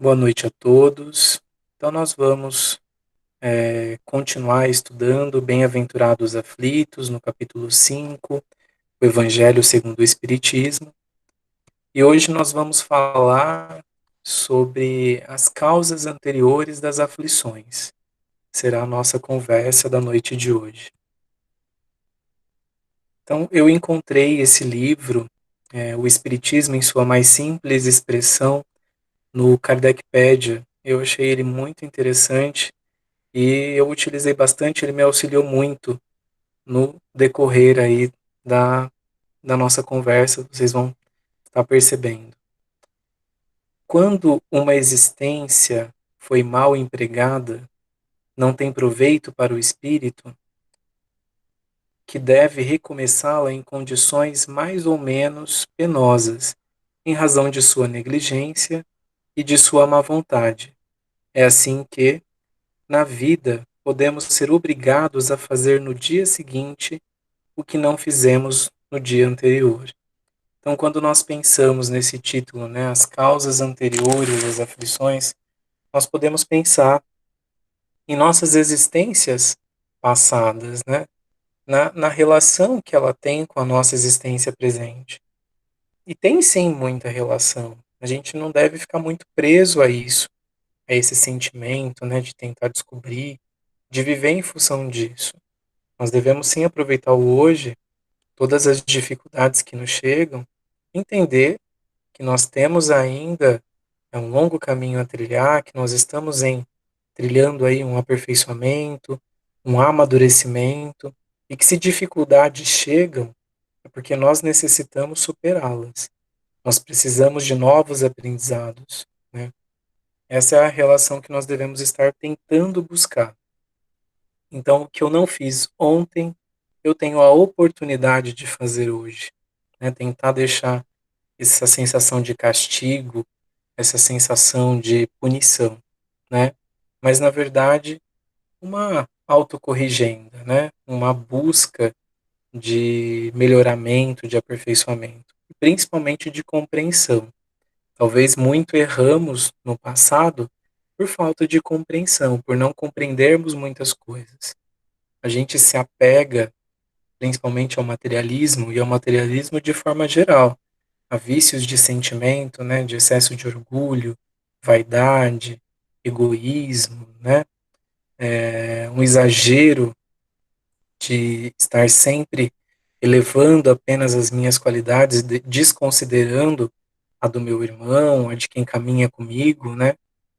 Boa noite a todos. Então, nós vamos continuar estudando Bem-aventurados aflitos, no capítulo 5, o Evangelho segundo o Espiritismo. E hoje nós vamos falar sobre as causas anteriores das aflições. Será a nossa conversa da noite de hoje. Então, eu encontrei esse livro, O Espiritismo em sua mais simples expressão, no Kardecpedia. Eu achei ele muito interessante. E eu utilizei bastante, ele me auxiliou muito no decorrer aí da nossa conversa, vocês vão estar percebendo. Quando uma existência foi mal empregada, não tem proveito para o espírito, que deve recomeçá-la em condições mais ou menos penosas, em razão de sua negligência e de sua má vontade. É assim que, na vida, podemos ser obrigados a fazer no dia seguinte o que não fizemos no dia anterior. Então, quando nós pensamos nesse título, né, as causas anteriores às aflições, nós podemos pensar em nossas existências passadas, né, na relação que ela tem com a nossa existência presente. E tem sim muita relação. A gente não deve ficar muito preso a isso, a esse sentimento, né, de tentar descobrir, de viver em função disso. Nós devemos sim aproveitar o hoje, todas as dificuldades que nos chegam, entender que nós temos ainda um longo caminho a trilhar, que nós estamos trilhando aí um aperfeiçoamento, um amadurecimento, e que se dificuldades chegam, é porque nós necessitamos superá-las. Nós precisamos de novos aprendizados, né? Essa é a relação que nós devemos estar tentando buscar. Então, o que eu não fiz ontem, eu tenho a oportunidade de fazer hoje, né? Tentar deixar essa sensação de castigo, essa sensação de punição, né? Mas na verdade, uma autocorrigenda, né? Uma busca de melhoramento, de aperfeiçoamento, e principalmente de compreensão. Talvez muito erramos no passado por falta de compreensão, por não compreendermos muitas coisas. A gente se apega principalmente ao materialismo e ao materialismo de forma geral, a vícios de sentimento, né, de excesso de orgulho, vaidade, egoísmo, né, um exagero de estar sempre elevando apenas as minhas qualidades, desconsiderando a do meu irmão, a de quem caminha comigo, né?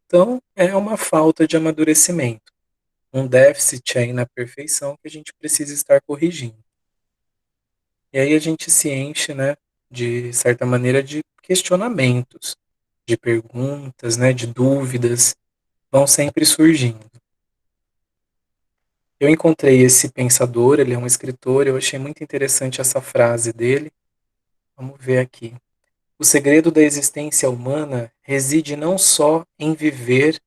Então, é uma falta de amadurecimento, um déficit aí na perfeição que a gente precisa estar corrigindo. E aí a gente se enche, né, de certa maneira, de questionamentos, de perguntas, né, de dúvidas, vão sempre surgindo. Eu encontrei esse pensador, ele é um escritor, eu achei muito interessante essa frase dele. Vamos ver aqui. O segredo da existência humana reside não só em viver,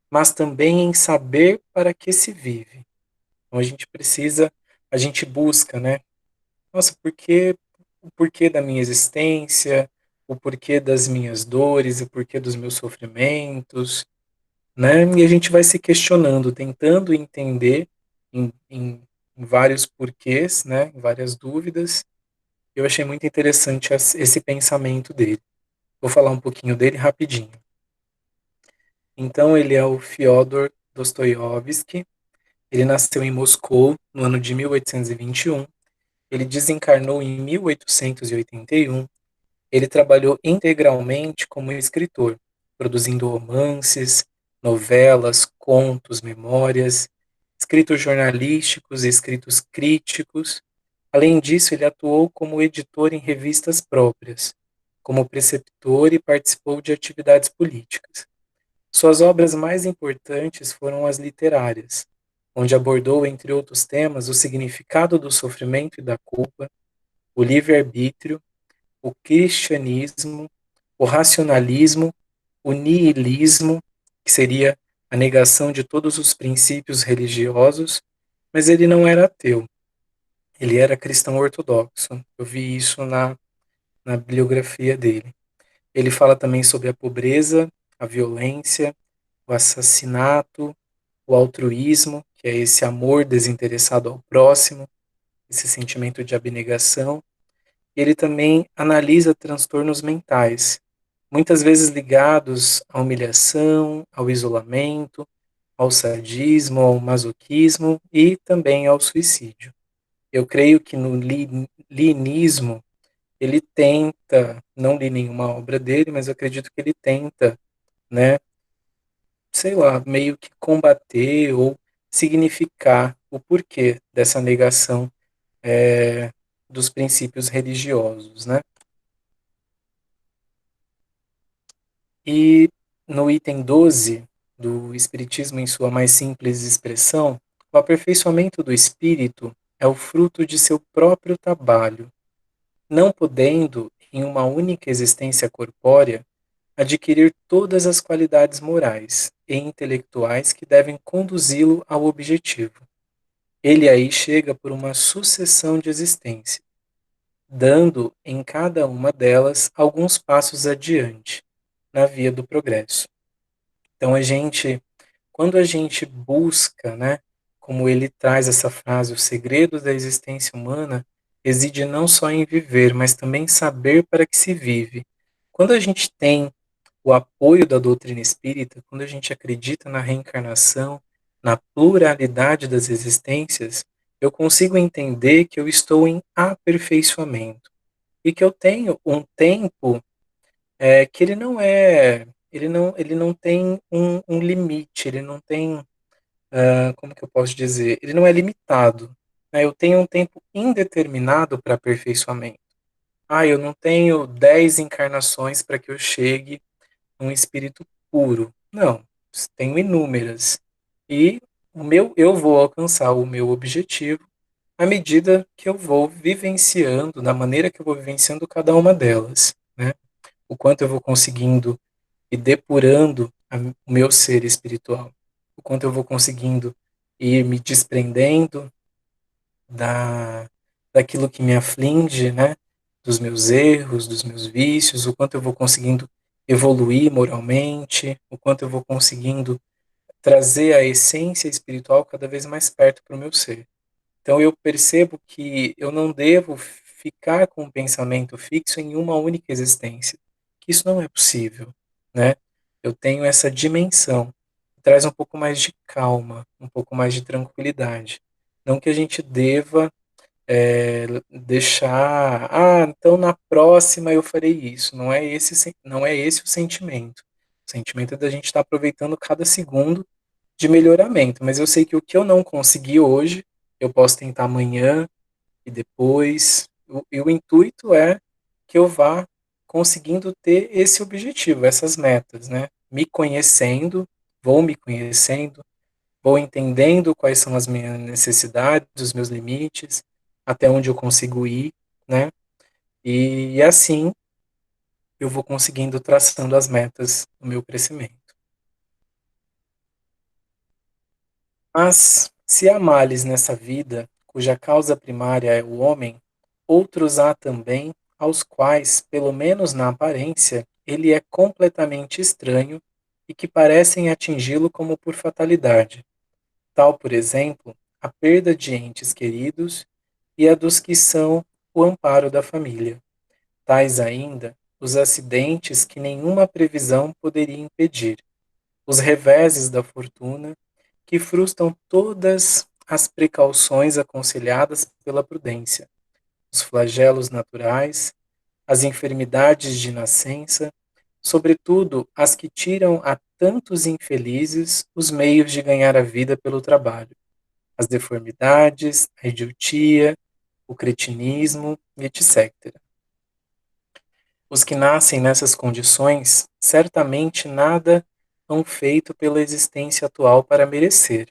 mas também em saber para que se vive. Então a gente busca, né? Nossa, o porquê da minha existência, o porquê das minhas dores, o porquê dos meus sofrimentos, né? E a gente vai se questionando, tentando entender em vários porquês, né? Em várias dúvidas. Eu achei muito interessante esse pensamento dele. Vou falar um pouquinho dele rapidinho. Então, ele é o Fyodor Dostoiévski. Ele nasceu em Moscou no ano de 1821. Ele desencarnou em 1881. Ele trabalhou integralmente como escritor, produzindo romances, novelas, contos, memórias, escritos jornalísticos e escritos críticos. Além disso, ele atuou como editor em revistas próprias, como preceptor e participou de atividades políticas. Suas obras mais importantes foram as literárias, onde abordou, entre outros temas, o significado do sofrimento e da culpa, o livre-arbítrio, o cristianismo, o racionalismo, o niilismo, que seria a negação de todos os princípios religiosos, mas ele não era ateu, ele era cristão ortodoxo. Eu vi isso na bibliografia dele. Ele fala também sobre a pobreza, a violência, o assassinato, o altruísmo, que é esse amor desinteressado ao próximo, esse sentimento de abnegação. Ele também analisa transtornos mentais, muitas vezes ligados à humilhação, ao isolamento, ao sadismo, ao masoquismo e também ao suicídio. Eu creio que no linismo ele tenta, não li nenhuma obra dele, mas eu acredito que ele tenta, né, sei lá, meio que combater ou significar o porquê dessa negação dos princípios religiosos, né? E no item 12 do Espiritismo em sua mais simples expressão, o aperfeiçoamento do espírito é o fruto de seu próprio trabalho, não podendo, em uma única existência corpórea, adquirir todas as qualidades morais e intelectuais que devem conduzi-lo ao objetivo. Ele aí chega por uma sucessão de existências, dando em cada uma delas alguns passos adiante na via do progresso. Então quando a gente busca, né, como ele traz essa frase, o segredo da existência humana reside não só em viver, mas também em saber para que se vive. Quando a gente tem o apoio da doutrina espírita, quando a gente acredita na reencarnação, na pluralidade das existências, eu consigo entender que eu estou em aperfeiçoamento e que eu tenho um tempo que ele não tem um limite, ele não tem, como que eu posso dizer, ele não é limitado, né? Eu tenho um tempo indeterminado para aperfeiçoamento. Ah, eu não tenho 10 encarnações para que eu chegue um espírito puro. Não, tenho inúmeras. E eu vou alcançar o meu objetivo à medida que eu vou vivenciando, da maneira que eu vou vivenciando cada uma delas, né? O quanto eu vou conseguindo e depurando o meu ser espiritual, o quanto eu vou conseguindo ir me desprendendo da daquilo que me aflige, né? Dos meus erros, dos meus vícios, o quanto eu vou conseguindo evoluir moralmente, o quanto eu vou conseguindo trazer a essência espiritual cada vez mais perto para o meu ser. Então eu percebo que eu não devo ficar com um pensamento fixo em uma única existência, que isso não é possível, né? Eu tenho essa dimensão, traz um pouco mais de calma, um pouco mais de tranquilidade. Não que a gente deva deixar, então na próxima eu farei isso. Não é esse o sentimento. O sentimento é da gente estar aproveitando cada segundo de melhoramento. Mas eu sei que o que eu não consegui hoje, eu posso tentar amanhã e depois. E o intuito é que eu vá conseguindo ter esse objetivo, essas metas, né? Me conhecendo, vou entendendo quais são as minhas necessidades, os meus limites, até onde eu consigo ir, né? E assim eu vou conseguindo traçando as metas do meu crescimento. Mas se há males nessa vida, cuja causa primária é o homem, outros há também aos quais, pelo menos na aparência, ele é completamente estranho e que parecem atingi-lo como por fatalidade. Tal, por exemplo, a perda de entes queridos e a dos que são o amparo da família. Tais ainda os acidentes que nenhuma previsão poderia impedir, os reveses da fortuna que frustram todas as precauções aconselhadas pela prudência, os flagelos naturais, as enfermidades de nascença, sobretudo as que tiram a tantos infelizes os meios de ganhar a vida pelo trabalho, as deformidades, a idiotia, o cretinismo, etc. Os que nascem nessas condições certamente nada hão feito pela existência atual para merecer,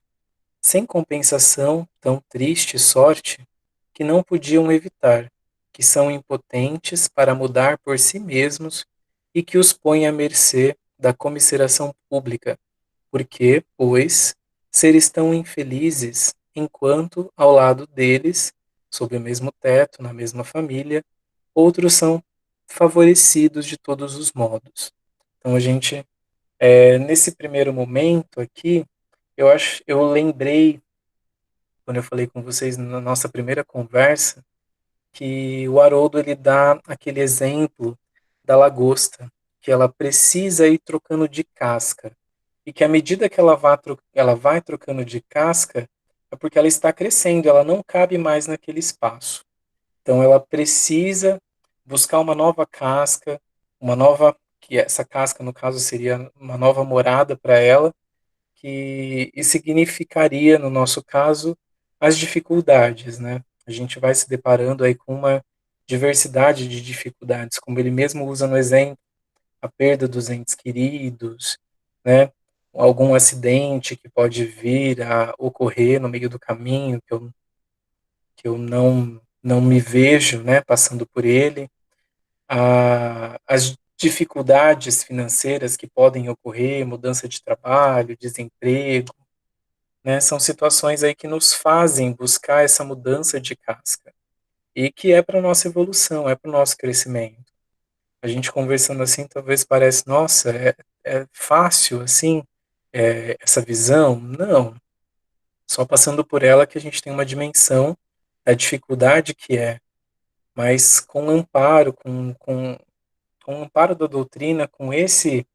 sem compensação, tão triste sorte que não podiam evitar, que são impotentes para mudar por si mesmos e que os põe à mercê da comiseração pública, porque, pois, seres tão infelizes enquanto ao lado deles, sob o mesmo teto, na mesma família, outros são favorecidos de todos os modos. Então a gente Nesse primeiro momento aqui, eu lembrei, quando eu falei com vocês na nossa primeira conversa, que o Haroldo ele dá aquele exemplo da lagosta, que ela precisa ir trocando de casca, e que à medida que ela vai trocando de casca, é porque ela está crescendo, ela não cabe mais naquele espaço. Então ela precisa buscar uma nova casca, uma nova, que essa casca no caso seria uma nova morada para ela, que e significaria no nosso caso as dificuldades, né? A gente vai se deparando aí com uma diversidade de dificuldades, como ele mesmo usa no exemplo, a perda dos entes queridos, né? Algum acidente que pode vir a ocorrer no meio do caminho, que eu não me vejo, né, passando por ele, as dificuldades financeiras que podem ocorrer, mudança de trabalho, desemprego, né, são situações aí que nos fazem buscar essa mudança de casca e que é para nossa evolução, é para o nosso crescimento. A gente conversando assim, talvez pareça, nossa, é fácil assim, essa visão? Não, só passando por ela que a gente tem uma dimensão da dificuldade que é, mas com amparo, com o amparo da doutrina, com esse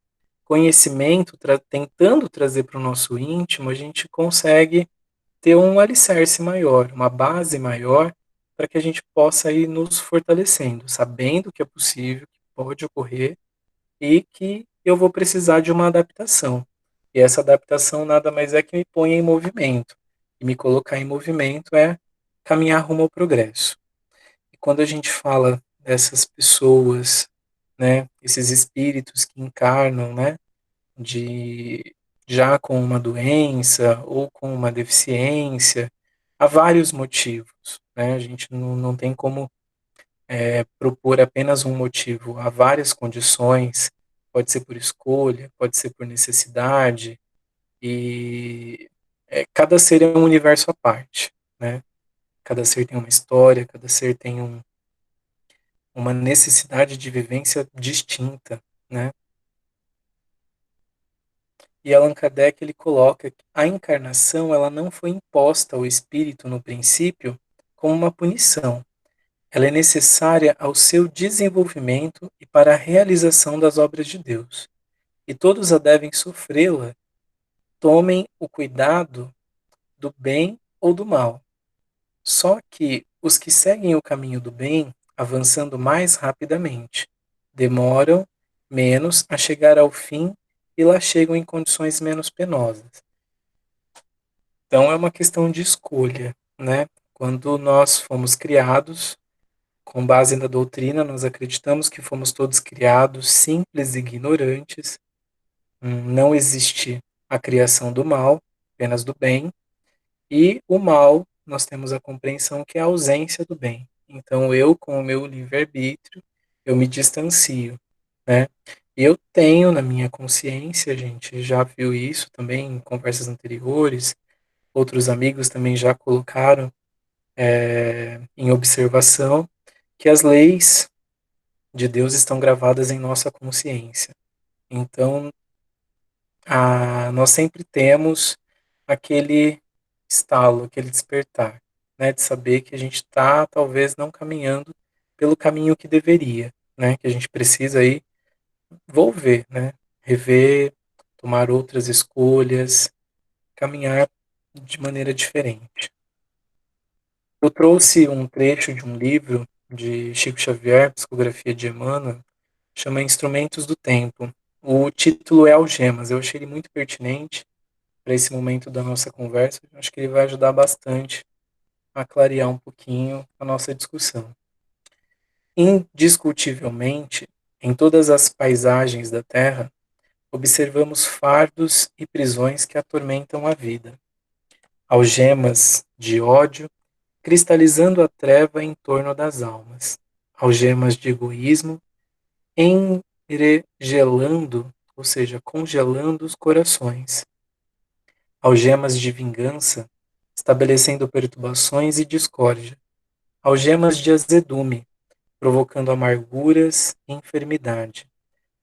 conhecimento, tentando trazer para o nosso íntimo, a gente consegue ter um alicerce maior, uma base maior, para que a gente possa ir nos fortalecendo, sabendo que é possível, que pode ocorrer e que eu vou precisar de uma adaptação. E essa adaptação nada mais é que me ponha em movimento. E me colocar em movimento é caminhar rumo ao progresso. E quando a gente fala dessas pessoas, né, esses espíritos que encarnam, né, de já com uma doença ou com uma deficiência, há vários motivos, né? A gente não tem como propor apenas um motivo, há várias condições, pode ser por escolha, pode ser por necessidade, e cada ser é um universo à parte, né? Cada ser tem uma história, cada ser tem uma necessidade de vivência distinta, né? E Allan Kardec ele coloca que a encarnação ela não foi imposta ao espírito no princípio como uma punição. Ela é necessária ao seu desenvolvimento e para a realização das obras de Deus. E todos a devem sofrê-la. Tomem o cuidado do bem ou do mal. Só que os que seguem o caminho do bem, avançando mais rapidamente, demoram menos a chegar ao fim e lá chegam em condições menos penosas. Então é uma questão de escolha, né? Quando nós fomos criados, com base na doutrina, nós acreditamos que fomos todos criados simples e ignorantes. Não existe a criação do mal, apenas do bem. E o mal, nós temos a compreensão que é a ausência do bem. Então eu, com o meu livre-arbítrio, eu me distancio, né? E eu tenho na minha consciência, a gente já viu isso também em conversas anteriores, outros amigos também já colocaram em observação, que as leis de Deus estão gravadas em nossa consciência. Então, nós sempre temos aquele estalo, aquele despertar, né, de saber que a gente está talvez não caminhando pelo caminho que deveria, né, que a gente precisa aí volver, né, rever, tomar outras escolhas, caminhar de maneira diferente. Eu trouxe um trecho de um livro de Chico Xavier, Psicografia de Emmanuel, chama Instrumentos do Tempo. O título é Algemas. Eu achei ele muito pertinente para esse momento da nossa conversa. Acho que ele vai ajudar bastante a clarear um pouquinho a nossa discussão. Indiscutivelmente, em todas as paisagens da Terra, observamos fardos e prisões que atormentam a vida. Algemas de ódio cristalizando a treva em torno das almas, algemas de egoísmo, engregelando, ou seja, congelando os corações, algemas de vingança, estabelecendo perturbações e discórdia, algemas de azedume, provocando amarguras e enfermidade,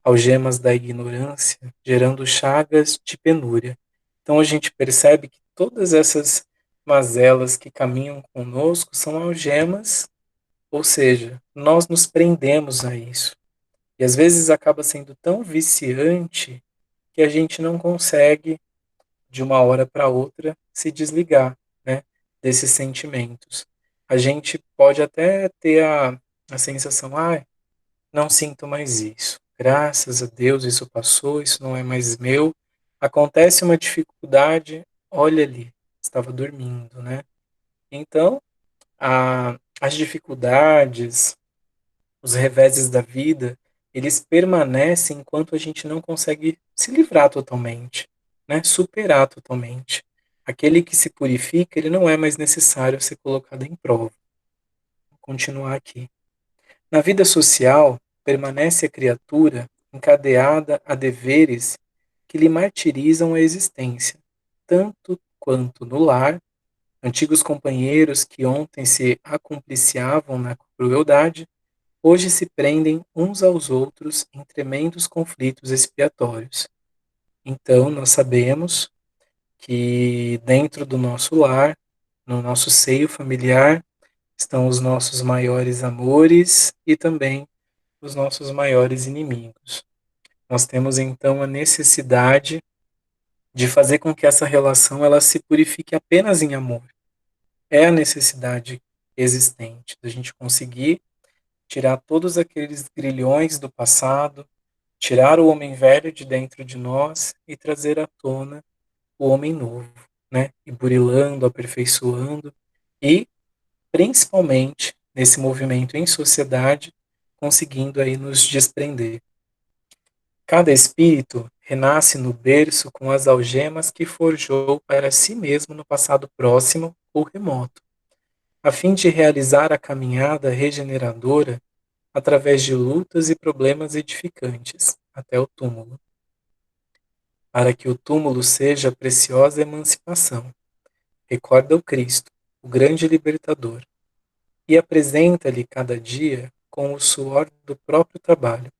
algemas da ignorância, gerando chagas de penúria. Então a gente percebe que todas essas mazelas que caminham conosco são algemas, ou seja, nós nos prendemos a isso. E às vezes acaba sendo tão viciante que a gente não consegue, de uma hora para outra, se desligar, né, desses sentimentos. A gente pode até ter a sensação, não sinto mais isso. Graças a Deus isso passou, isso não é mais meu. Acontece uma dificuldade, olha ali, estava dormindo, né? Então, as dificuldades, os reveses da vida, eles permanecem enquanto a gente não consegue se livrar totalmente, né? Superar totalmente. Aquele que se purifica, ele não é mais necessário ser colocado em prova. Vou continuar aqui. Na vida social, permanece a criatura encadeada a deveres que lhe martirizam a existência, tanto quanto no lar, antigos companheiros que ontem se acumpliciavam na crueldade, hoje se prendem uns aos outros em tremendos conflitos expiatórios. Então, nós sabemos que dentro do nosso lar, no nosso seio familiar, estão os nossos maiores amores e também os nossos maiores inimigos. Nós temos então a necessidade de fazer com que essa relação ela se purifique apenas em amor. É a necessidade existente da gente conseguir tirar todos aqueles grilhões do passado, tirar o homem velho de dentro de nós e trazer à tona o homem novo, né? E burilando, aperfeiçoando e principalmente nesse movimento em sociedade, conseguindo aí nos desprender. Cada espírito renasce no berço com as algemas que forjou para si mesmo no passado próximo ou remoto, a fim de realizar a caminhada regeneradora através de lutas e problemas edificantes, até o túmulo, para que o túmulo seja a preciosa emancipação. Recorda o Cristo, o grande libertador, e apresenta-lhe cada dia, com o suor do próprio trabalho,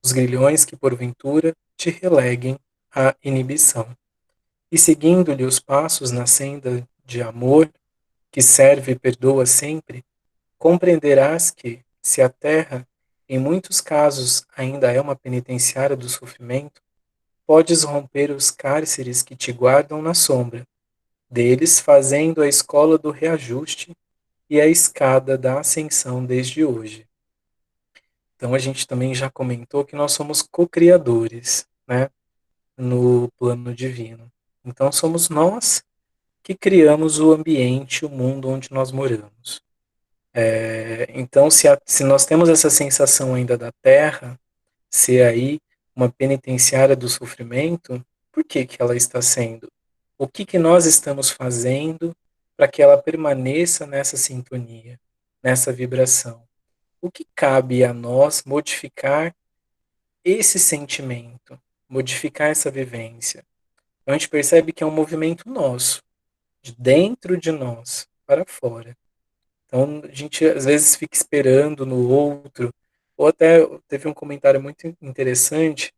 os grilhões que porventura te releguem à inibição. E seguindo-lhe os passos na senda de amor, que serve e perdoa sempre, compreenderás que, se a terra, em muitos casos, ainda é uma penitenciária do sofrimento, podes romper os cárceres que te guardam na sombra, deles fazendo a escola do reajuste e a escada da ascensão desde hoje. Então a gente também já comentou que nós somos co-criadores, né, no plano divino. Então somos nós que criamos o ambiente, o mundo onde nós moramos. Então se nós temos essa sensação ainda da Terra ser aí uma penitenciária do sofrimento, por que que ela está sendo? O que que nós estamos fazendo para que ela permaneça nessa sintonia, nessa vibração? O que cabe a nós modificar esse sentimento, modificar essa vivência? Então a gente percebe que é um movimento nosso, de dentro de nós para fora. Então a gente às vezes fica esperando no outro, ou até teve um comentário muito interessante,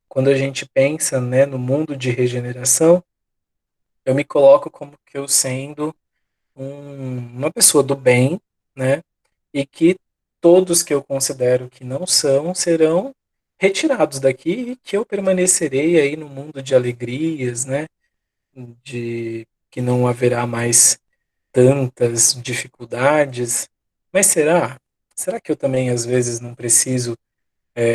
quando a gente pensa, né, no mundo de regeneração, eu me coloco como que eu sendo uma pessoa do bem, né, e que todos que eu considero que não são serão retirados daqui e que eu permanecerei aí no mundo de alegrias, né, de que não haverá mais tantas dificuldades. Mas será? Será que eu também às vezes não preciso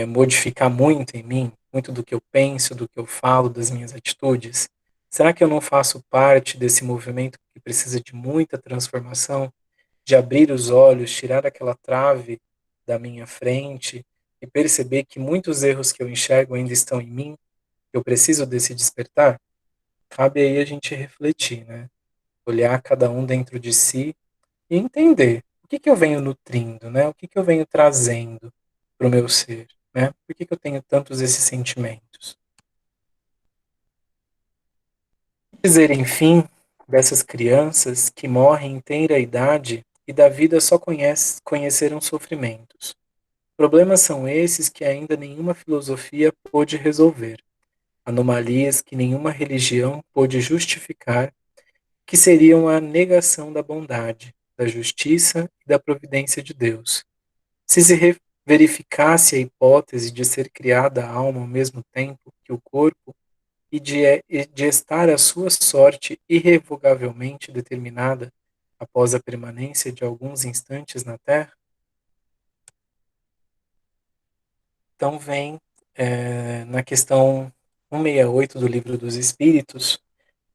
modificar muito em mim, muito do que eu penso, do que eu falo, das minhas atitudes? Será que eu não faço parte desse movimento que precisa de muita transformação, de abrir os olhos, tirar aquela trave da minha frente e perceber que muitos erros que eu enxergo ainda estão em mim? Eu preciso desse despertar? Cabe aí a gente refletir, né? Olhar cada um dentro de si e entender o que que eu venho nutrindo, né? O que que eu venho trazendo para o meu ser, né? Por que que eu tenho tantos esses sentimentos? Dizer, enfim, dessas crianças que morrem em tenra idade e da vida só conheceram sofrimentos. Problemas são esses que ainda nenhuma filosofia pôde resolver, anomalias que nenhuma religião pôde justificar, que seriam a negação da bondade, da justiça e da providência de Deus. Se verificasse a hipótese de ser criada a alma ao mesmo tempo que o corpo e de estar a sua sorte irrevogavelmente determinada após a permanência de alguns instantes na Terra, então vem na questão 168 do Livro dos Espíritos.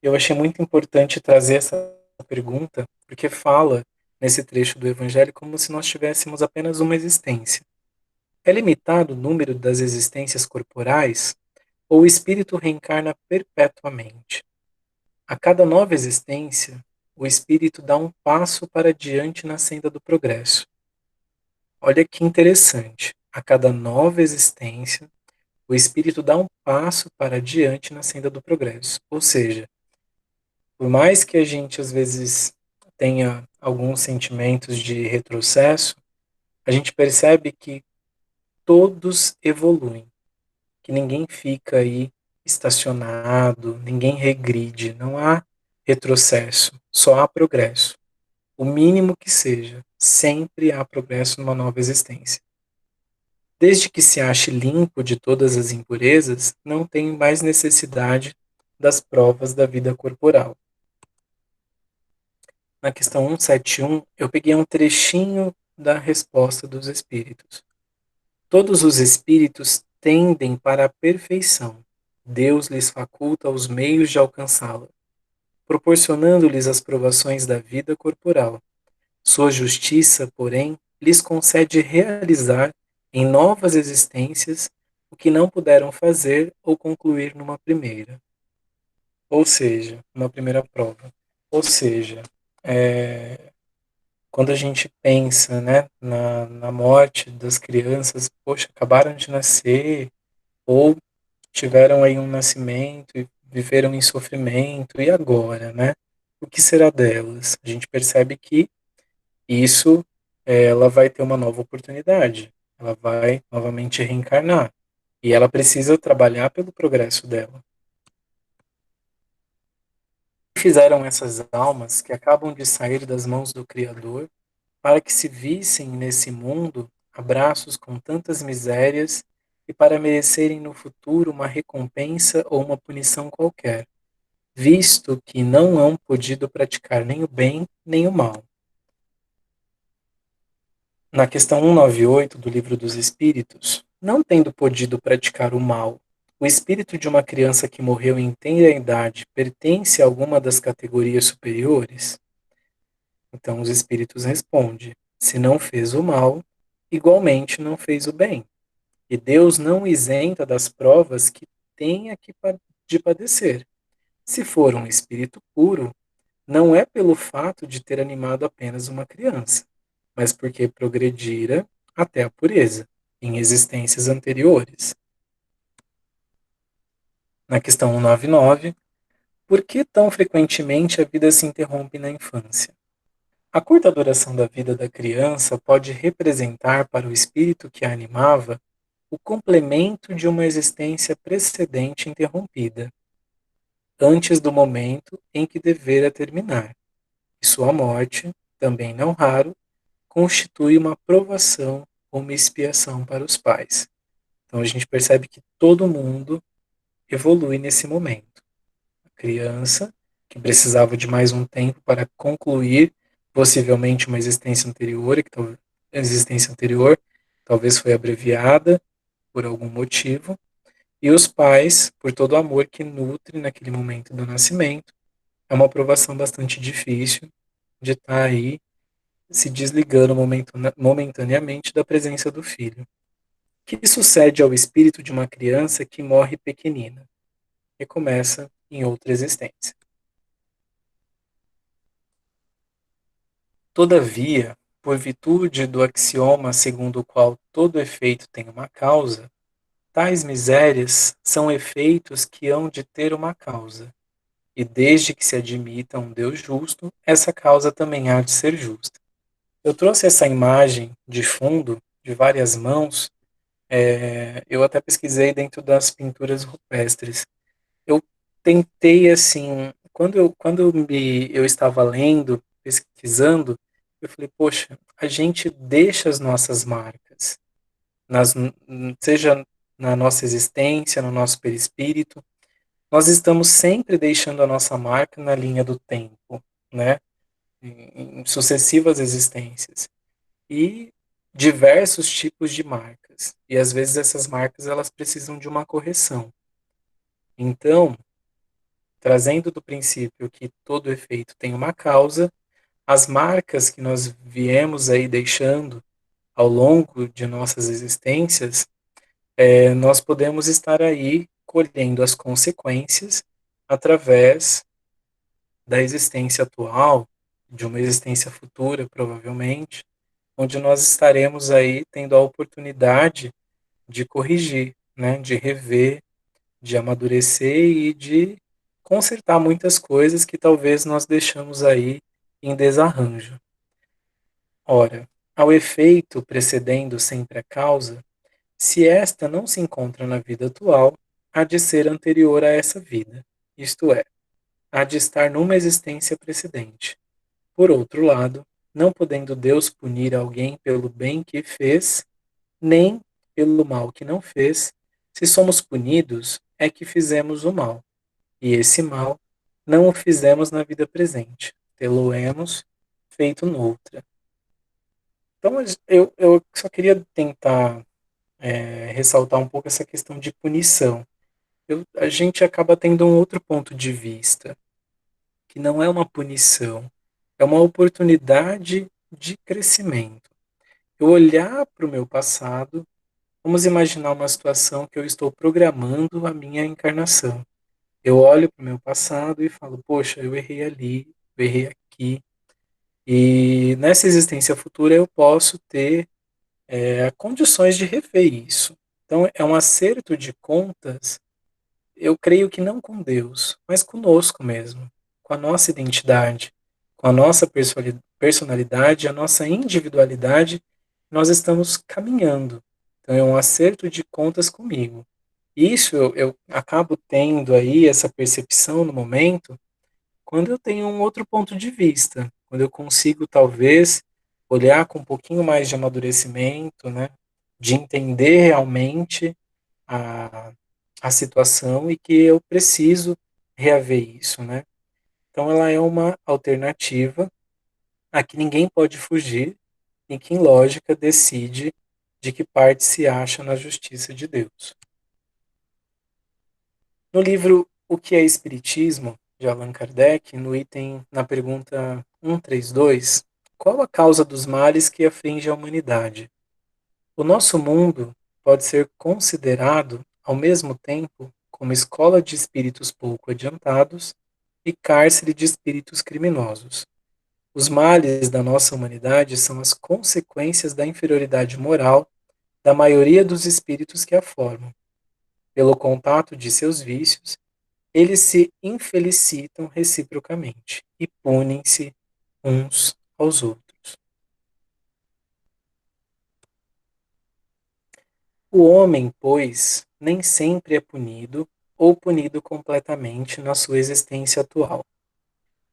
Eu achei muito importante trazer essa pergunta, porque fala nesse trecho do Evangelho como se nós tivéssemos apenas uma existência. É limitado o número das existências corporais ou o espírito reencarna perpetuamente? A cada nova existência, o espírito dá um passo para diante na senda do progresso. Olha que interessante. A cada nova existência, o espírito dá um passo para diante na senda do progresso. Ou seja, por mais que a gente às vezes tenha alguns sentimentos de retrocesso, a gente percebe que todos evoluem, que ninguém fica aí estacionado, ninguém regride, não há retrocesso, só há progresso. O mínimo que seja, sempre há progresso numa nova existência. Desde que se ache limpo de todas as impurezas, não tem mais necessidade das provas da vida corporal. Na questão 171, eu peguei um trechinho da resposta dos espíritos. Todos os espíritos tendem para a perfeição. Deus lhes faculta os meios de alcançá-la, proporcionando-lhes as provações da vida corporal. Sua justiça, porém, lhes concede realizar em novas existências o que não puderam fazer ou concluir numa primeira. Ou seja, uma primeira prova. Ou seja, quando a gente pensa, né, na morte das crianças, poxa, acabaram de nascer, ou tiveram aí um nascimento e viveram em sofrimento, e agora, né? O que será delas? A gente percebe que isso, ela vai ter uma nova oportunidade, ela vai novamente reencarnar, e ela precisa trabalhar pelo progresso dela. Fizeram essas almas que acabam de sair das mãos do Criador para que se vissem nesse mundo abraços com tantas misérias e para merecerem no futuro uma recompensa ou uma punição qualquer, visto que não hão podido praticar nem o bem nem o mal. Na questão 198 do Livro dos Espíritos, não tendo podido praticar o mal, o espírito de uma criança que morreu em tenra idade pertence a alguma das categorias superiores? Então os espíritos respondem: se não fez o mal, igualmente não fez o bem. E Deus não isenta das provas que tenha de padecer. Se for um espírito puro, não é pelo fato de ter animado apenas uma criança, mas porque progredira até a pureza, em existências anteriores. Na questão 199, por que tão frequentemente a vida se interrompe na infância? A curta duração da vida da criança pode representar para o espírito que a animava o complemento de uma existência precedente interrompida, antes do momento em que devera terminar, e sua morte, também não raro, constitui uma provação ou uma expiação para os pais. Então a gente percebe que todo mundo evolui nesse momento. A criança, que precisava de mais um tempo para concluir possivelmente uma existência anterior, talvez foi abreviada por algum motivo, e os pais, por todo o amor que nutre naquele momento do nascimento, é uma aprovação bastante difícil de estar aí se desligando momentaneamente da presença do filho. Que sucede ao espírito de uma criança que morre pequenina e começa em outra existência? Todavia, por virtude do axioma segundo o qual todo efeito tem uma causa, tais misérias são efeitos que hão de ter uma causa, e desde que se admita um Deus justo, essa causa também há de ser justa. Eu trouxe essa imagem de fundo de várias mãos, eu até pesquisei dentro das pinturas rupestres. Eu tentei, assim, eu estava lendo, pesquisando, eu falei, poxa, a gente deixa as nossas marcas, seja na nossa existência, no nosso perispírito, nós estamos sempre deixando a nossa marca na linha do tempo, né? Em sucessivas existências. E diversos tipos de marcas. E às vezes essas marcas elas precisam de uma correção. Então, trazendo do princípio que todo efeito tem uma causa, as marcas que nós viemos aí deixando ao longo de nossas existências, nós podemos estar aí colhendo as consequências através da existência atual, de uma existência futura, provavelmente, onde nós estaremos aí tendo a oportunidade de corrigir, né, de rever, de amadurecer e de consertar muitas coisas que talvez nós deixamos aí em desarranjo. Ora, ao efeito precedendo sempre a causa, se esta não se encontra na vida atual, há de ser anterior a essa vida, isto é, há de estar numa existência precedente. Por outro lado, não podendo Deus punir alguém pelo bem que fez, nem pelo mal que não fez, se somos punidos, é que fizemos o mal, e esse mal não o fizemos na vida presente, tê-lo-emos feito noutra. Então, eu só queria tentar ressaltar um pouco essa questão de punição. A gente acaba tendo um outro ponto de vista, que não é uma punição, é uma oportunidade de crescimento. Eu olhar para o meu passado, vamos imaginar uma situação que eu estou programando a minha encarnação. Eu olho para o meu passado e falo, poxa, eu errei ali, eu errei aqui. E nessa existência futura eu posso ter condições de rever isso. Então é um acerto de contas, eu creio que não com Deus, mas conosco mesmo, com a nossa identidade, com a nossa personalidade, a nossa individualidade, nós estamos caminhando. Então é um acerto de contas comigo. Isso eu acabo tendo aí essa percepção no momento quando eu tenho um outro ponto de vista, quando eu consigo talvez olhar com um pouquinho mais de amadurecimento, né, de entender realmente a, a situação e que eu preciso reaver isso, né? Então ela é uma alternativa a que ninguém pode fugir e que em lógica decide de que parte se acha na justiça de Deus. No livro O que é Espiritismo, de Allan Kardec, na pergunta 132, qual a causa dos males que aflige a humanidade? O nosso mundo pode ser considerado, ao mesmo tempo, como escola de espíritos pouco adiantados e cárcere de espíritos criminosos. Os males da nossa humanidade são as consequências da inferioridade moral da maioria dos espíritos que a formam. Pelo contato de seus vícios, eles se infelicitam reciprocamente e punem-se uns aos outros. O homem, pois, nem sempre é punido ou punido completamente na sua existência atual,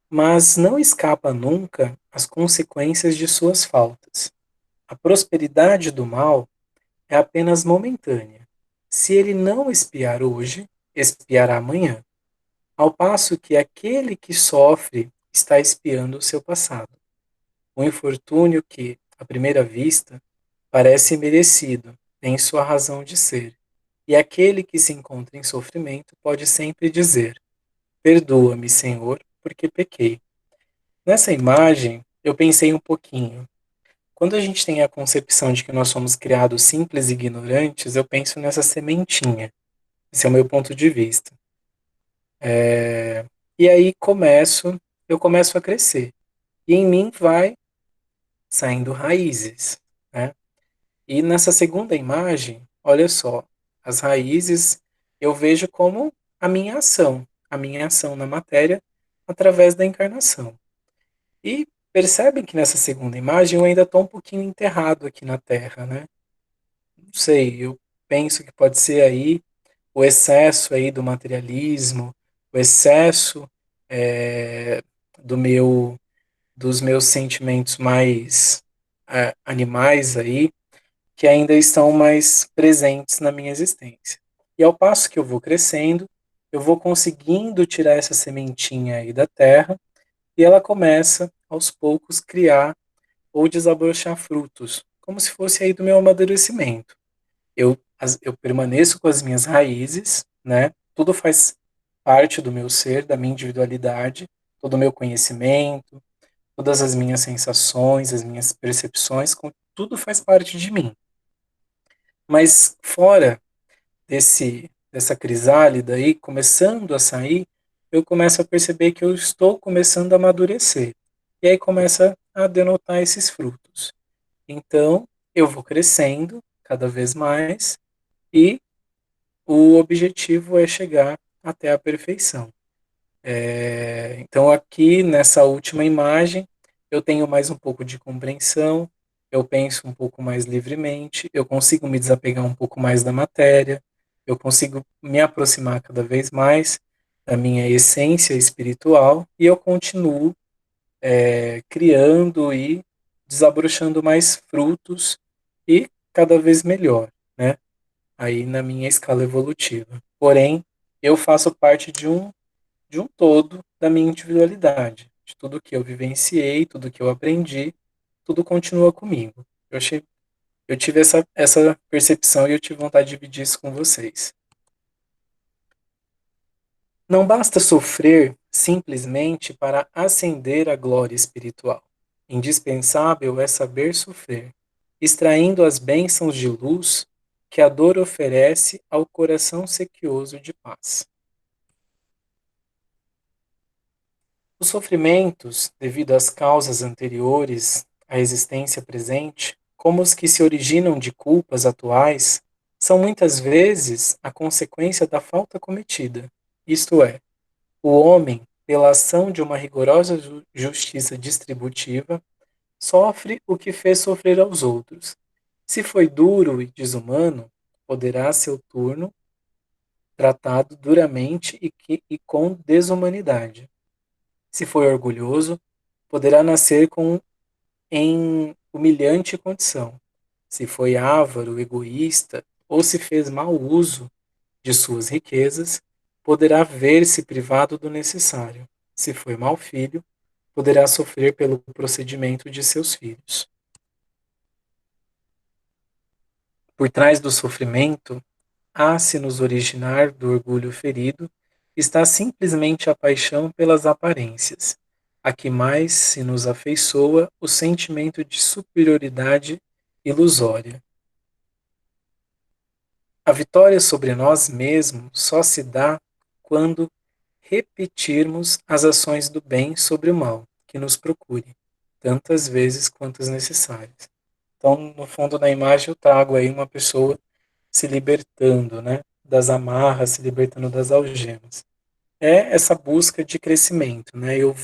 mas não escapa nunca às consequências de suas faltas. A prosperidade do mal é apenas momentânea. Se ele não espiar hoje, espiará amanhã, ao passo que aquele que sofre está espiando o seu passado. Um infortúnio que, à primeira vista, parece merecido em sua razão de ser, e aquele que se encontra em sofrimento pode sempre dizer: perdoa-me, Senhor, porque pequei. Nessa imagem, eu pensei um pouquinho. Quando a gente tem a concepção de que nós somos criados simples e ignorantes, eu penso nessa sementinha. Esse é o meu ponto de vista. E aí eu começo a crescer. E em mim vai saindo raízes, né? E nessa segunda imagem, olha só, as raízes eu vejo como a minha ação na matéria através da encarnação. E percebem que nessa segunda imagem eu ainda estou um pouquinho enterrado aqui na Terra, né? sei, eu penso que pode ser aí o excesso aí do materialismo, o excesso é, do meu, dos meus sentimentos mais animais aí, que ainda estão mais presentes na minha existência. E ao passo que eu vou crescendo, eu vou conseguindo tirar essa sementinha aí da terra e ela começa aos poucos criar ou desabrochar frutos, como se fosse aí do meu amadurecimento. Eu permaneço com as minhas raízes, né? Tudo faz parte do meu ser, da minha individualidade, todo o meu conhecimento, todas as minhas sensações, as minhas percepções, tudo faz parte de mim. Mas fora dessa crisálida aí, começando a sair, eu começo a perceber que eu estou começando a amadurecer. E aí começa a denotar esses frutos. Então, eu vou crescendo cada vez mais e o objetivo é chegar até a perfeição. Então, aqui nessa última imagem, eu tenho mais um pouco de compreensão, eu penso um pouco mais livremente, eu consigo me desapegar um pouco mais da matéria, eu consigo me aproximar cada vez mais da minha essência espiritual e eu continuo criando e desabrochando mais frutos e cada vez melhor, né? Aí na minha escala evolutiva. Porém, eu faço parte de um todo da minha individualidade, de tudo que eu vivenciei, tudo que eu aprendi, tudo continua comigo. Eu tive essa percepção e eu tive vontade de dividir isso com vocês. Não basta sofrer simplesmente para ascender à glória espiritual. Indispensável é saber sofrer, extraindo as bênçãos de luz que a dor oferece ao coração sequioso de paz. Os sofrimentos, devido às causas anteriores à existência presente, como os que se originam de culpas atuais, são muitas vezes a consequência da falta cometida, isto é, o homem, pela ação de uma rigorosa justiça distributiva, sofre o que fez sofrer aos outros. Se foi duro e desumano, poderá, a seu turno, tratado duramente e com desumanidade. Se foi orgulhoso, poderá nascer em humilhante condição. Se foi avaro, egoísta, ou se fez mau uso de suas riquezas, poderá ver-se privado do necessário. Se foi mau filho, poderá sofrer pelo procedimento de seus filhos. Por trás do sofrimento, a se nos originar do orgulho ferido, está simplesmente a paixão pelas aparências, a que mais se nos afeiçoa o sentimento de superioridade ilusória. A vitória sobre nós mesmos só se dá quando repetirmos as ações do bem sobre o mal que nos procure, tantas vezes quantas necessárias. Então, no fundo da imagem, eu trago aí uma pessoa se libertando, né, das amarras, se libertando das algemas. É essa busca de crescimento, né? Eu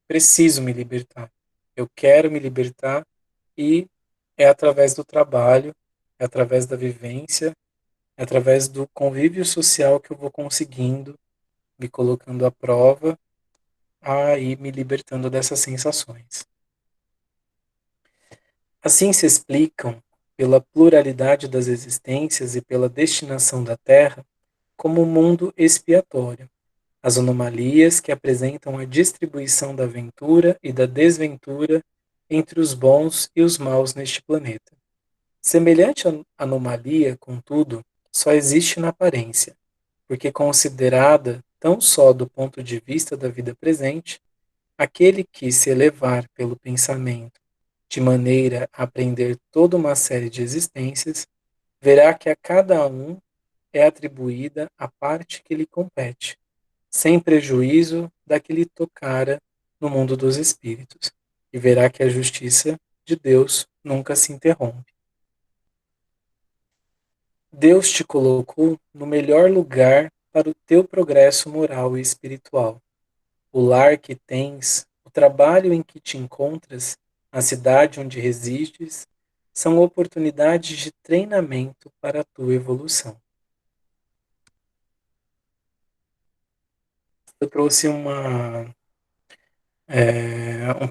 preciso me libertar. Eu quero me libertar e é através do trabalho, é através da vivência, é através do convívio social que eu vou conseguindo, me colocando à prova, aí me libertando dessas sensações. Assim se explicam, pela pluralidade das existências e pela destinação da Terra, como um mundo expiatório, as anomalias que apresentam a distribuição da ventura e da desventura entre os bons e os maus neste planeta. Semelhante anomalia, contudo, só existe na aparência, porque considerada tão só do ponto de vista da vida presente, aquele que se elevar pelo pensamento de maneira a aprender toda uma série de existências, verá que a cada um é atribuída a parte que lhe compete, sem prejuízo da que lhe tocara no mundo dos espíritos, e verá que a justiça de Deus nunca se interrompe. Deus te colocou no melhor lugar para o teu progresso moral e espiritual. O lar que tens, o trabalho em que te encontras, a cidade onde resides, são oportunidades de treinamento para a tua evolução. Eu trouxe um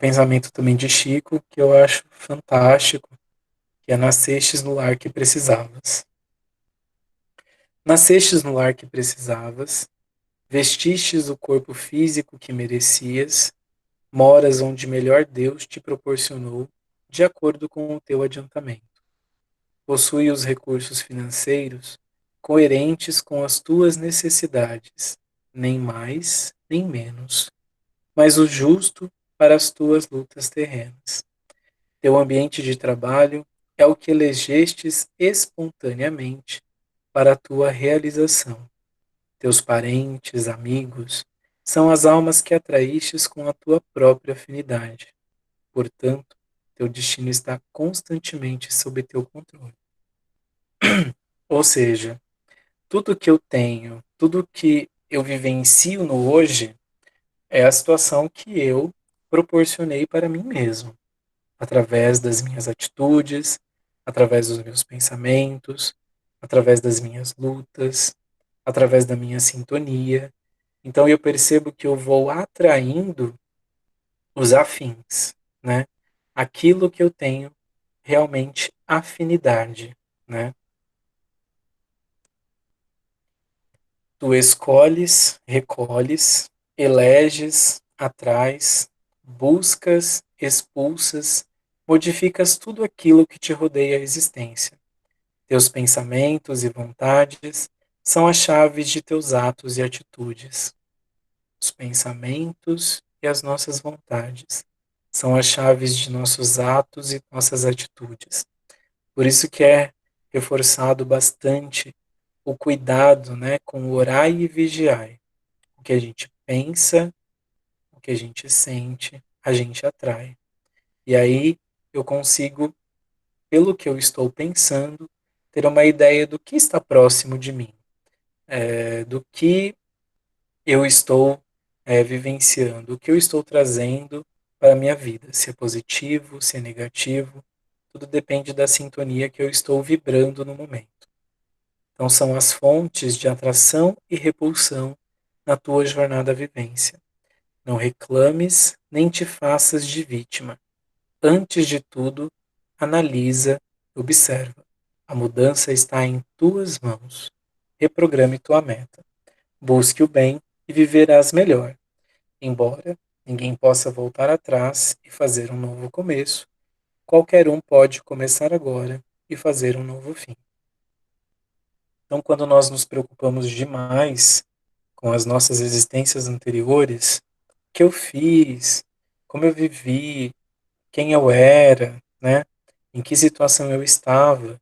pensamento também de Chico que eu acho fantástico, que é nascestes no lar que precisavas. Nascestes no lar que precisavas, vestistes o corpo físico que merecias, moras onde melhor Deus te proporcionou, de acordo com o teu adiantamento. Possui os recursos financeiros coerentes com as tuas necessidades, nem mais, nem menos, mas o justo para as tuas lutas terrenas. Teu ambiente de trabalho é o que elegestes espontaneamente para a tua realização. Teus parentes, amigos, são as almas que atraístes com a tua própria afinidade. Portanto, teu destino está constantemente sob teu controle. Ou seja, tudo que eu tenho, tudo que eu vivencio no hoje é a situação que eu proporcionei para mim mesmo, através das minhas atitudes, através dos meus pensamentos, através das minhas lutas, através da minha sintonia. Então eu percebo que eu vou atraindo os afins, né? Aquilo que eu tenho realmente afinidade, né? Tu escolhes, recolhes, eleges, atrais, buscas, expulsas, modificas tudo aquilo que te rodeia a existência. Teus pensamentos e vontades são as chaves de teus atos e atitudes. Os pensamentos e as nossas vontades são as chaves de nossos atos e nossas atitudes. Por isso que é reforçado bastante o cuidado, né, com o orai e vigiai. O que a gente pensa, o que a gente sente, a gente atrai. E aí eu consigo, pelo que eu estou pensando, ter uma ideia do que está próximo de mim, do que eu estou vivenciando, o que eu estou trazendo para a minha vida, se é positivo, se é negativo, tudo depende da sintonia que eu estou vibrando no momento. Então, são as fontes de atração e repulsão na tua jornada à vivência. Não reclames nem te faças de vítima. Antes de tudo, analisa, observa. A mudança está em tuas mãos. Reprograme tua meta. Busque o bem e viverás melhor. Embora ninguém possa voltar atrás e fazer um novo começo, qualquer um pode começar agora e fazer um novo fim. Então, quando nós nos preocupamos demais com as nossas existências anteriores, o que eu fiz, como eu vivi, quem eu era, né? Em que situação eu estava.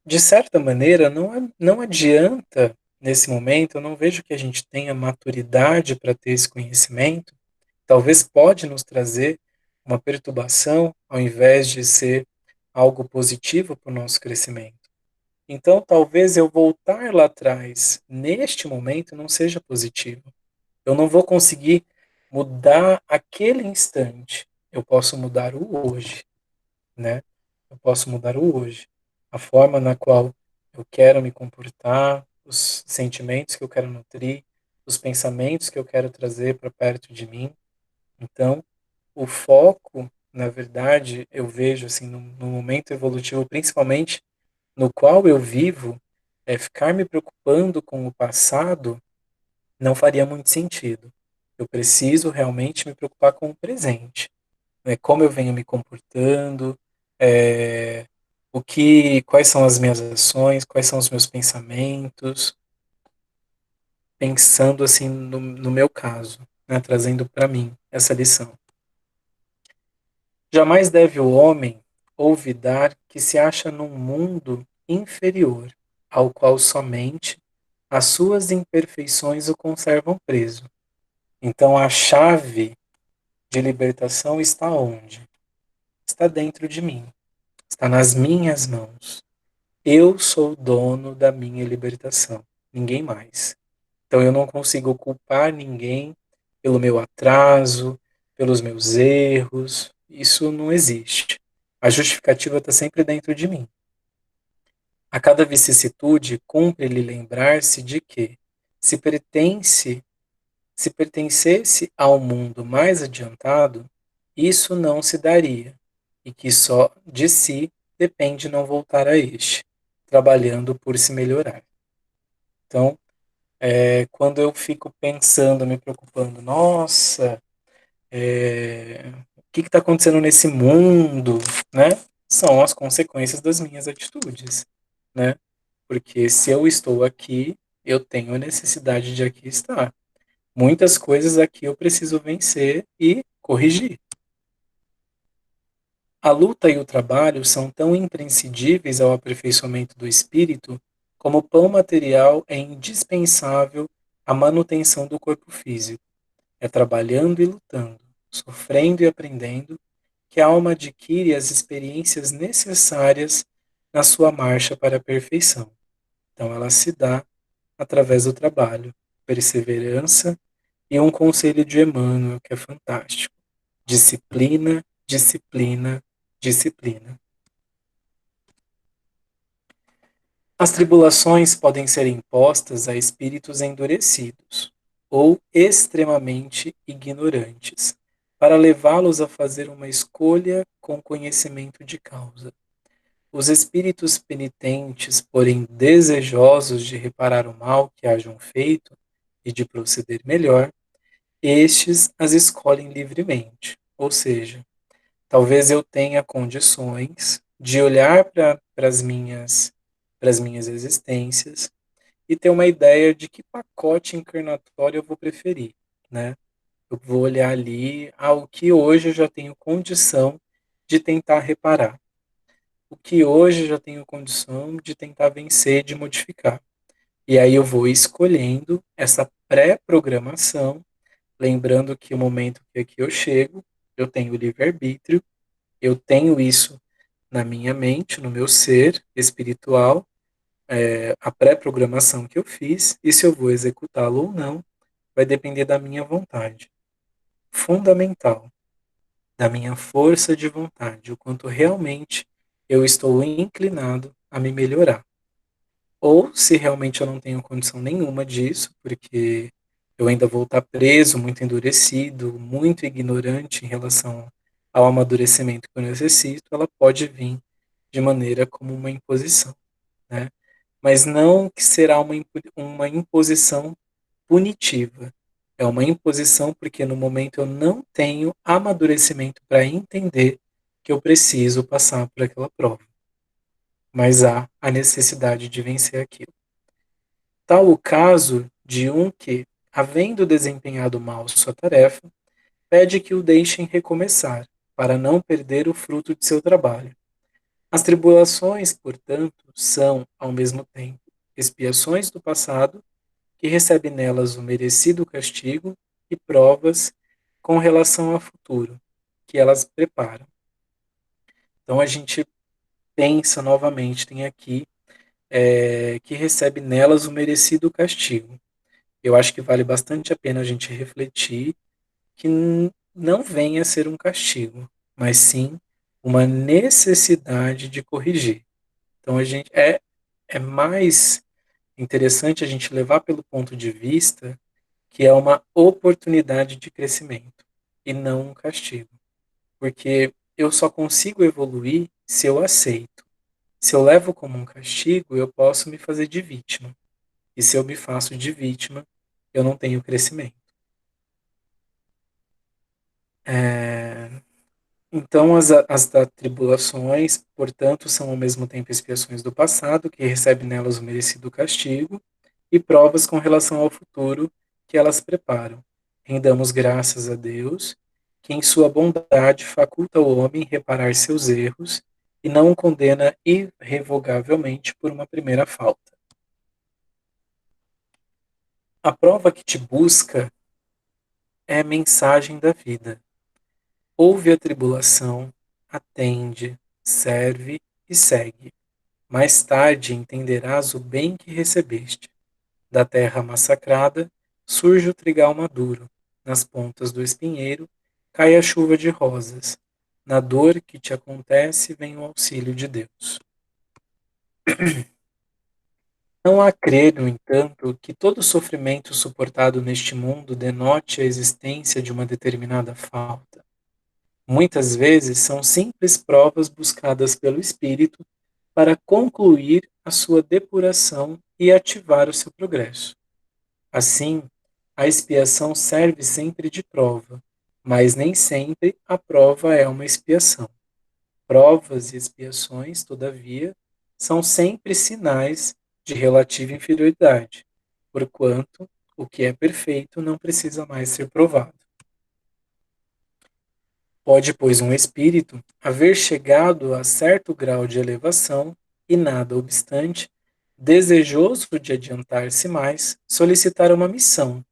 De certa maneira, não adianta, nesse momento, eu não vejo que a gente tenha maturidade para ter esse conhecimento. Talvez pode nos trazer uma perturbação, ao invés de ser algo positivo para o nosso crescimento. Então, talvez eu voltar lá atrás, neste momento, não seja positivo. Eu não vou conseguir mudar aquele instante. Eu posso mudar o hoje, né? Eu posso mudar o hoje. A forma na qual eu quero me comportar, os sentimentos que eu quero nutrir, os pensamentos que eu quero trazer para perto de mim. Então, o foco, na verdade, eu vejo assim no momento evolutivo, principalmente no qual eu vivo, é ficar me preocupando com o passado não faria muito sentido. Eu preciso realmente me preocupar com o presente, né? Como eu venho me comportando, é, quais são as minhas ações, quais são os meus pensamentos, pensando assim no meu caso, né? Trazendo para mim essa lição. Jamais deve o homem olvidar que se acha num mundo inferior, ao qual somente as suas imperfeições o conservam preso. Então a chave de libertação está onde? Está dentro de mim, está nas minhas mãos. Eu sou o dono da minha libertação, ninguém mais. Então eu não consigo culpar ninguém pelo meu atraso, pelos meus erros. Isso não existe. A justificativa está sempre dentro de mim. A cada vicissitude, cumpre-lhe lembrar-se de que, se pertence, se pertencesse ao mundo mais adiantado, isso não se daria, e que só de si depende não voltar a este, trabalhando por se melhorar. Então, quando eu fico pensando, me preocupando, nossa, o que está acontecendo nesse mundo, né? São as consequências das minhas atitudes, né? Porque se eu estou aqui, eu tenho a necessidade de aqui estar. Muitas coisas aqui eu preciso vencer e corrigir. A luta e o trabalho são tão imprescindíveis ao aperfeiçoamento do espírito como o pão material é indispensável à manutenção do corpo físico. É trabalhando e lutando, sofrendo e aprendendo, que a alma adquire as experiências necessárias na sua marcha para a perfeição. Então, ela se dá através do trabalho, perseverança e um conselho de Emmanuel que é fantástico. Disciplina, disciplina, disciplina. As tribulações podem ser impostas a espíritos endurecidos ou extremamente ignorantes, para levá-los a fazer uma escolha com conhecimento de causa. Os espíritos penitentes, porém desejosos de reparar o mal que hajam feito e de proceder melhor, estes as escolhem livremente. Ou seja, talvez eu tenha condições de olhar para as minhas existências e ter uma ideia de que pacote encarnatório eu vou preferir, né? Eu vou olhar ali ao que hoje eu já tenho condição de tentar reparar, o que hoje eu já tenho condição de tentar vencer, de modificar. E aí eu vou escolhendo essa pré-programação, lembrando que o momento que aqui eu chego, eu tenho livre-arbítrio, eu tenho isso na minha mente, no meu ser espiritual, a pré-programação que eu fiz, e se eu vou executá-lo ou não, vai depender da minha vontade. Fundamental, da minha força de vontade, o quanto realmente eu estou inclinado a me melhorar. Ou se realmente eu não tenho condição nenhuma disso, porque eu ainda vou estar preso, muito endurecido, muito ignorante em relação ao amadurecimento que eu necessito, ela pode vir de maneira como uma imposição, né? Mas não que será uma imposição punitiva. É uma imposição porque no momento eu não tenho amadurecimento para entender que eu preciso passar por aquela prova. Mas há a necessidade de vencer aquilo. Tal o caso de um que, havendo desempenhado mal sua tarefa, pede que o deixem recomeçar, para não perder o fruto de seu trabalho. As tribulações, portanto, são, ao mesmo tempo, expiações do passado, que recebe nelas o merecido castigo, e provas com relação ao futuro, que elas preparam. Então a gente pensa novamente, tem aqui, que recebe nelas o merecido castigo. Eu acho que vale bastante a pena a gente refletir que não venha a ser um castigo, mas sim uma necessidade de corrigir. Então a gente é mais interessante a gente levar pelo ponto de vista que é uma oportunidade de crescimento e não um castigo, porque eu só consigo evoluir se eu aceito. Se eu levo como um castigo, eu posso me fazer de vítima. E se eu me faço de vítima, eu não tenho crescimento. É, Então, as tribulações, portanto, são ao mesmo tempo expiações do passado, que recebe nelas o merecido castigo, e provas com relação ao futuro que elas preparam. Rendamos graças a Deus, que em sua bondade faculta o homem reparar seus erros e não o condena irrevogavelmente por uma primeira falta. A prova que te busca é a mensagem da vida. Ouve a tribulação, atende, serve e segue. Mais tarde entenderás o bem que recebeste. Da terra massacrada surge o trigal maduro. Nas pontas do espinheiro cai a chuva de rosas. Na dor que te acontece, vem o auxílio de Deus. Não há crer, no entanto, que todo sofrimento suportado neste mundo denote a existência de uma determinada falta. Muitas vezes são simples provas buscadas pelo espírito para concluir a sua depuração e ativar o seu progresso. Assim, a expiação serve sempre de prova, mas nem sempre a prova é uma expiação. Provas e expiações, todavia, são sempre sinais de relativa inferioridade, porquanto o que é perfeito não precisa mais ser provado. Pode, pois, um espírito haver chegado a certo grau de elevação e, nada obstante, desejoso de adiantar-se mais, solicitar uma missão,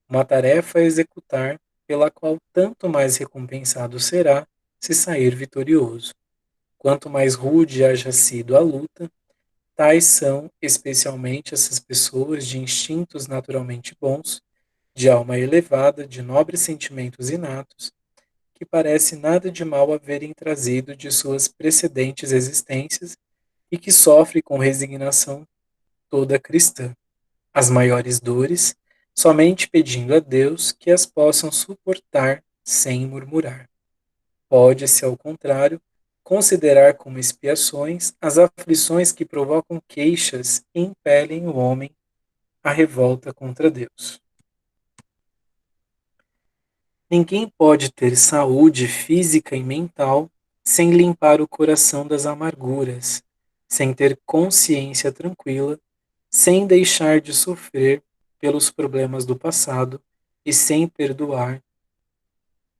uma tarefa a executar, pela qual tanto mais recompensado será se sair vitorioso. Quanto mais rude haja sido a luta, tais são especialmente essas pessoas de instintos naturalmente bons, de alma elevada, de nobres sentimentos inatos, que parece nada de mal haverem trazido de suas precedentes existências e que sofre com resignação toda cristã as maiores dores, somente pedindo a Deus que as possam suportar sem murmurar. Pode-se, ao contrário, considerar como expiações as aflições que provocam queixas e impelem o homem à revolta contra Deus. Ninguém pode ter saúde física e mental sem limpar o coração das amarguras, sem ter consciência tranquila, sem deixar de sofrer pelos problemas do passado e sem perdoar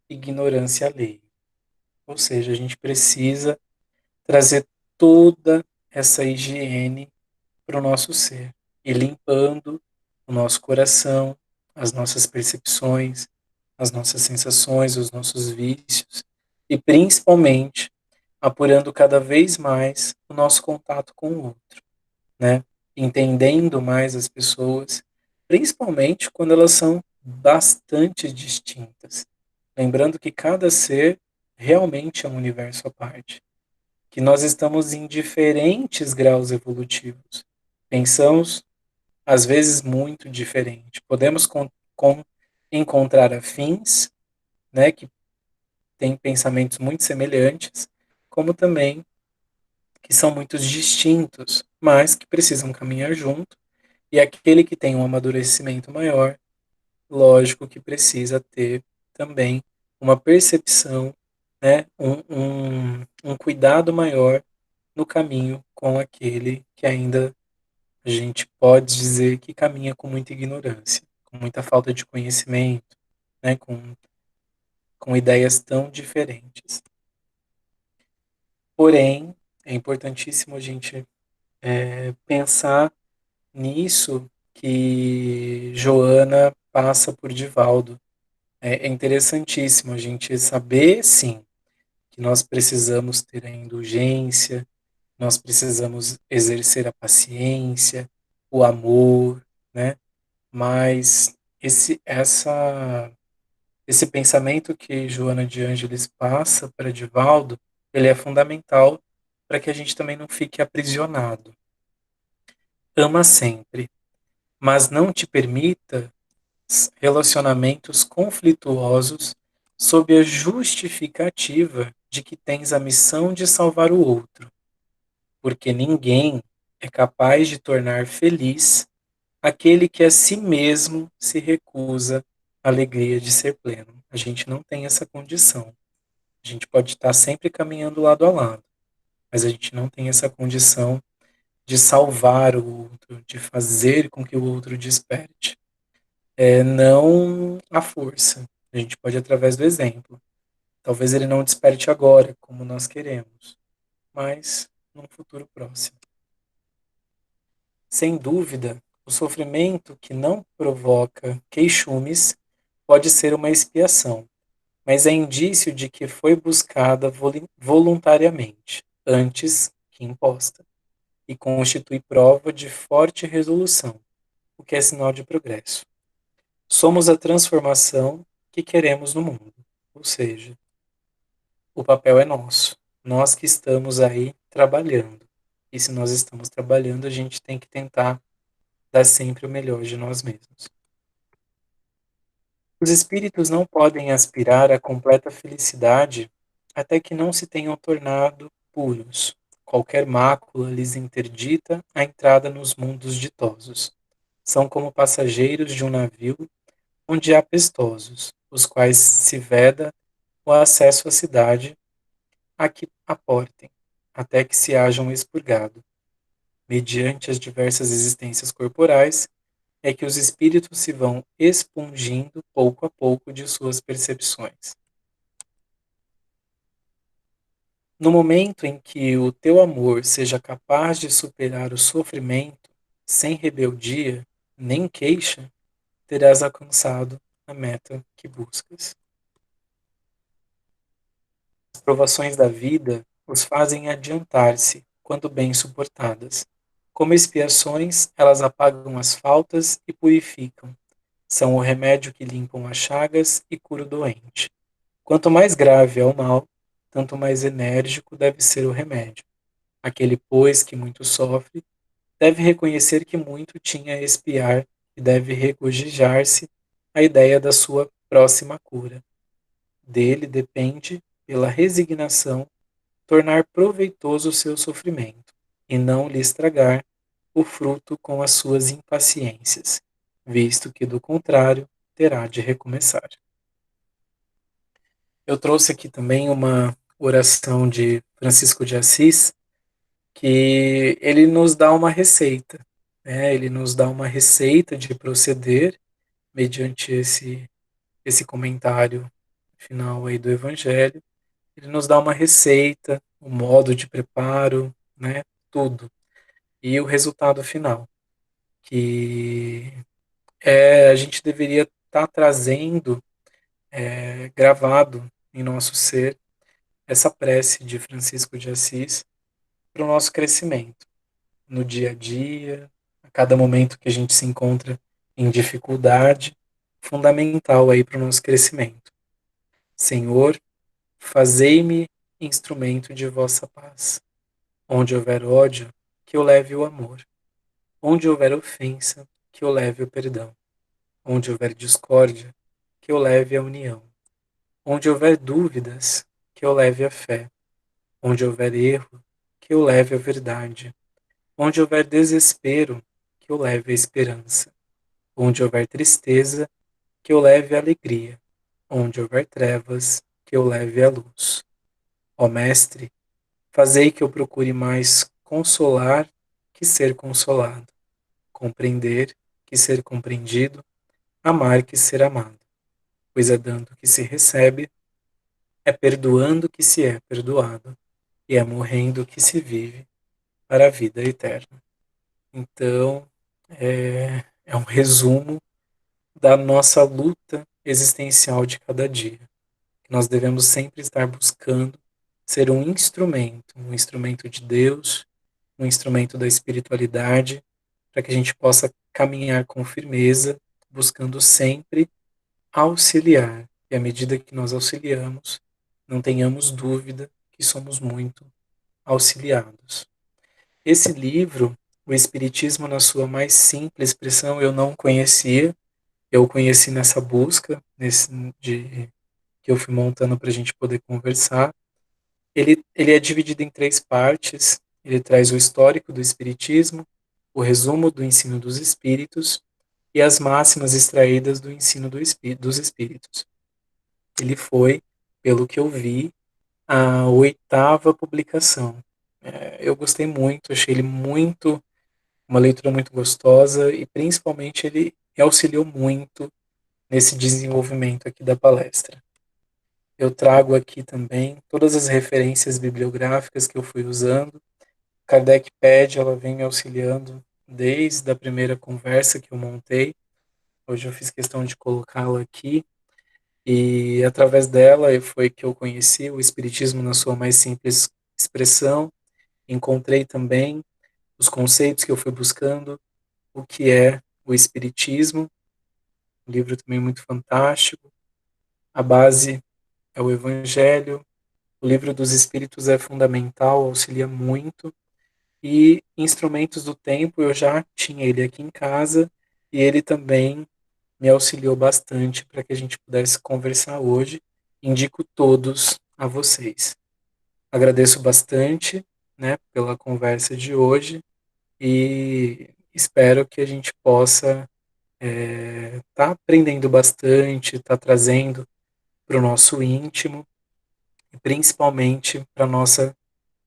ignorância alheia. Ou seja, a gente precisa trazer toda essa higiene para o nosso ser e limpando o nosso coração, as nossas percepções, as nossas sensações, os nossos vícios e principalmente apurando cada vez mais o nosso contato com o outro, né? Entendendo mais as pessoas, principalmente quando elas são bastante distintas. Lembrando que cada ser realmente é um universo à parte, que nós estamos em diferentes graus evolutivos. Pensamos, às vezes, muito diferente. Podemos encontrar afins, né, que têm pensamentos muito semelhantes, como também que são muito distintos, mas que precisam caminhar junto. E aquele que tem um amadurecimento maior, lógico que precisa ter também uma percepção, né, um cuidado maior no caminho com aquele que ainda a gente pode dizer que caminha com muita ignorância, com muita falta de conhecimento, né, com ideias tão diferentes. Porém, é importantíssimo a gente pensar nisso que Joana passa por Divaldo. É interessantíssimo a gente saber, sim, que nós precisamos ter a indulgência, nós precisamos exercer a paciência, o amor, né? Mas esse pensamento que Joana de Ângeles passa para Divaldo, ele é fundamental para que a gente também não fique aprisionado. Ama sempre, mas não te permita relacionamentos conflituosos sob a justificativa de que tens a missão de salvar o outro, porque ninguém é capaz de tornar feliz aquele que a si mesmo se recusa à alegria de ser pleno. A gente não tem essa condição. A gente pode estar sempre caminhando lado a lado, mas a gente não tem essa condição de salvar o outro, de fazer com que o outro desperte. Não a força. A gente pode ir através do exemplo. Talvez ele não desperte agora, como nós queremos, mas num futuro próximo. Sem dúvida, o sofrimento que não provoca queixumes pode ser uma expiação, mas é indício de que foi buscada voluntariamente, antes que imposta, e constitui prova de forte resolução, o que é sinal de progresso. Somos a transformação que queremos no mundo, ou seja, O papel é nosso. Nós que estamos aí trabalhando. E se nós estamos trabalhando, a gente tem que tentar dar sempre o melhor de nós mesmos. Os espíritos não podem aspirar à completa felicidade até que não se tenham tornado puros. Qualquer mácula lhes interdita a entrada nos mundos ditosos. São como passageiros de um navio onde há pestosos, os quais se veda o acesso à cidade a que aportem, até que se hajam expurgado. Mediante as diversas existências corporais, é que os espíritos se vão expungindo pouco a pouco de suas percepções. No momento em que o teu amor seja capaz de superar o sofrimento, sem rebeldia nem queixa, terás alcançado a meta que buscas. As provações da vida os fazem adiantar-se, quando bem suportadas. Como expiações, elas apagam as faltas e purificam. São o remédio que limpam as chagas e cura o doente. Quanto mais grave é o mal, tanto mais enérgico deve ser o remédio. Aquele, pois, que muito sofre, deve reconhecer que muito tinha a expiar e deve regozijar-se a ideia da sua próxima cura. Dele depende, pela resignação, tornar proveitoso o seu sofrimento, e não lhe estragar o fruto com as suas impaciências, visto que, do contrário, terá de recomeçar. Eu trouxe aqui também uma oração de Francisco de Assis, que ele nos dá uma receita, né? Ele nos dá uma receita de proceder mediante esse comentário final aí do Evangelho. Ele nos dá uma receita, o modo de preparo, né? Tudo. E o resultado final, que a gente deveria estar trazendo, gravado em nosso ser, essa prece de Francisco de Assis para o nosso crescimento no dia a dia, a cada momento que a gente se encontra em dificuldade, fundamental aí para o nosso crescimento. Senhor, fazei-me instrumento de vossa paz. Onde houver ódio, que eu leve o amor. Onde houver ofensa, que eu leve o perdão. Onde houver discórdia, que eu leve a união. Onde houver dúvidas, que eu leve a fé. Onde houver erro, que eu leve a verdade. Onde houver desespero, que eu leve a esperança. Onde houver tristeza, que eu leve a alegria. Onde houver trevas, que eu leve a luz. Ó Mestre, fazei que eu procure mais consolar que ser consolado, compreender que ser compreendido, amar que ser amado. Pois é dando que se recebe, é perdoando que se é perdoado, e é morrendo que se vive para a vida eterna. Então, é um resumo da nossa luta existencial de cada dia. Nós devemos sempre estar buscando ser um instrumento de Deus, um instrumento da espiritualidade, para que a gente possa caminhar com firmeza, buscando sempre auxiliar. E à medida que nós auxiliamos, não tenhamos dúvida que somos muito auxiliados. Esse livro, O Espiritismo na sua mais simples expressão, eu não conhecia. Eu conheci nessa busca, que eu fui montando para a gente poder conversar. Ele é dividido em três partes. Ele traz o histórico do Espiritismo, o resumo do ensino dos Espíritos e as máximas extraídas do ensino dos Espíritos. Ele foi, pelo que eu vi, a oitava publicação. Eu gostei muito, achei ele muito, uma leitura muito gostosa e principalmente ele auxiliou muito nesse desenvolvimento aqui da palestra. Eu trago aqui também todas as referências bibliográficas que eu fui usando. Kardecpedia, ela vem me auxiliando desde a primeira conversa que eu montei. Hoje eu fiz questão de colocá-la aqui. E através dela foi que eu conheci o Espiritismo na sua mais simples expressão. Encontrei também os conceitos que eu fui buscando, o que é o Espiritismo, um livro também muito fantástico. A base é o Evangelho, O Livro dos Espíritos é fundamental, auxilia muito. E Instrumentos do Tempo, eu já tinha ele aqui em casa e ele também me auxiliou bastante para que a gente pudesse conversar hoje. Indico todos a vocês. Agradeço bastante, né, pela conversa de hoje e espero que a gente possa tá aprendendo bastante, tá trazendo para o nosso íntimo e principalmente para nossa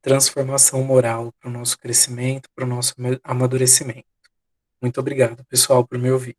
transformação moral, para o nosso crescimento, para o nosso amadurecimento. Muito obrigado, pessoal, por me ouvir.